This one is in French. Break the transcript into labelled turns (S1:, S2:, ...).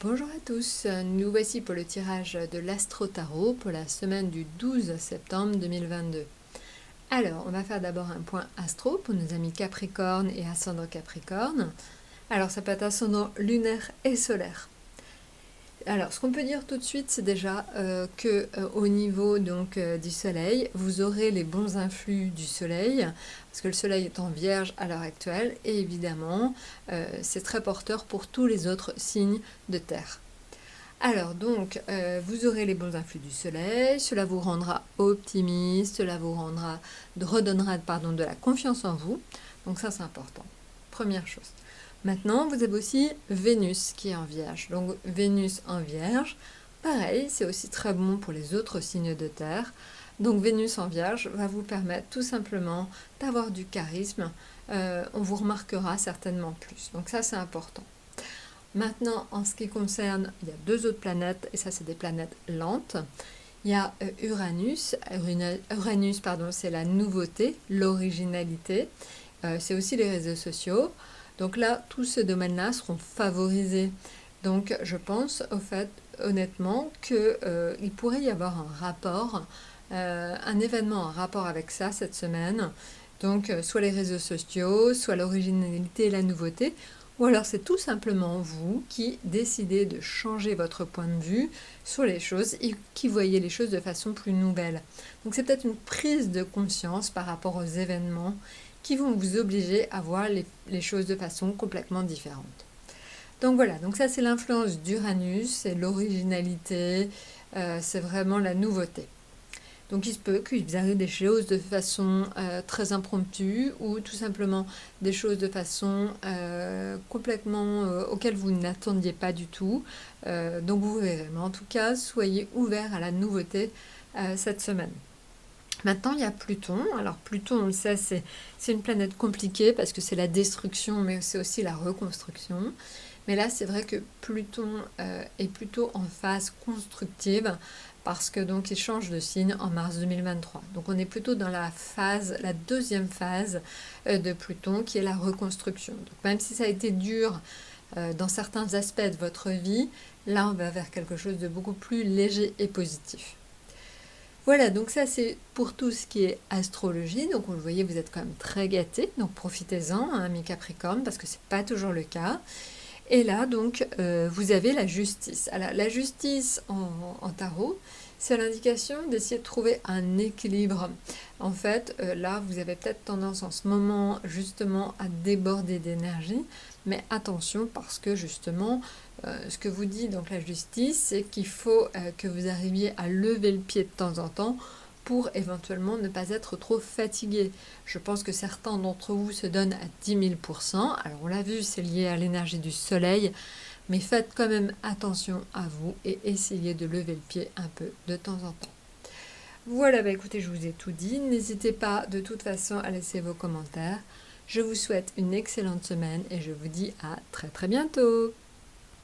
S1: Bonjour à tous, nous voici pour le tirage de l'Astro Tarot pour la semaine du 12 septembre 2022. Alors, on va faire d'abord un point astro pour nos amis Capricorne et ascendant Capricorne. Alors, ça peut être ascendant lunaire et solaire. Alors, ce qu'on peut dire tout de suite, c'est déjà que au niveau du Soleil, vous aurez les bons influx du Soleil, parce que le Soleil est en Vierge à l'heure actuelle, et évidemment, c'est très porteur pour tous les autres signes de Terre. Alors donc, vous aurez les bons influx du Soleil, cela vous rendra optimiste, cela vous redonnera de la confiance en vous, donc ça c'est important. Première chose. Maintenant, vous avez aussi Vénus qui est en Vierge. Donc Vénus en Vierge, pareil, c'est aussi très bon pour les autres signes de terre. Donc Vénus en Vierge va vous permettre tout simplement d'avoir du charisme. On vous remarquera certainement plus. Donc ça c'est important. Maintenant, en ce qui concerne, il y a deux autres planètes, et ça c'est des planètes lentes. Il y a Uranus. Uranus, c'est la nouveauté, l'originalité. C'est aussi les réseaux sociaux. Donc là, tous ces domaines-là seront favorisés. Donc je pense, au fait, honnêtement, qu'il pourrait y avoir un rapport, un événement en rapport avec ça cette semaine. Donc soit les réseaux sociaux, soit l'originalité et la nouveauté, ou alors c'est tout simplement vous qui décidez de changer votre point de vue sur les choses et qui voyez les choses de façon plus nouvelle. Donc c'est peut-être une prise de conscience par rapport aux événements qui vont vous obliger à voir les choses de façon complètement différente. Donc voilà, donc ça c'est l'influence d'Uranus, c'est l'originalité, c'est vraiment la nouveauté. Donc il se peut qu'il vous arrive des choses de façon très impromptue ou tout simplement des choses de façon complètement auxquelles vous n'attendiez pas du tout. Donc vous verrez. Mais en tout cas, soyez ouverts à la nouveauté cette semaine. Maintenant, il y a Pluton. Alors Pluton, on le sait, c'est une planète compliquée parce que c'est la destruction, mais c'est aussi la reconstruction. Mais là, c'est vrai que Pluton est plutôt en phase constructive parce que donc il change de signe en mars 2023. Donc on est plutôt dans la deuxième phase de Pluton qui est la reconstruction. Donc même si ça a été dur dans certains aspects de votre vie, là on va vers quelque chose de beaucoup plus léger et positif. Voilà, donc ça c'est pour tout ce qui est astrologie. Donc vous le voyez, vous êtes quand même très gâtés, donc profitez-en, hein, mes Capricornes, parce que c'est pas toujours le cas. Et là, donc, vous avez la justice. Alors, la justice en tarot, c'est l'indication d'essayer de trouver un équilibre. En fait, là, vous avez peut-être tendance en ce moment, justement, à déborder d'énergie. Mais attention, parce que, justement, ce que vous dit donc la justice, c'est qu'il faut que vous arriviez à lever le pied de temps en temps pour éventuellement ne pas être trop fatigué. Je pense que certains d'entre vous se donnent à 10 000%. Alors on l'a vu, c'est lié à l'énergie du soleil, mais faites quand même attention à vous et essayez de lever le pied un peu de temps en temps. Voilà, bah écoutez, je vous ai tout dit. N'hésitez pas de toute façon à laisser vos commentaires. Je vous souhaite une excellente semaine et je vous dis à très très bientôt.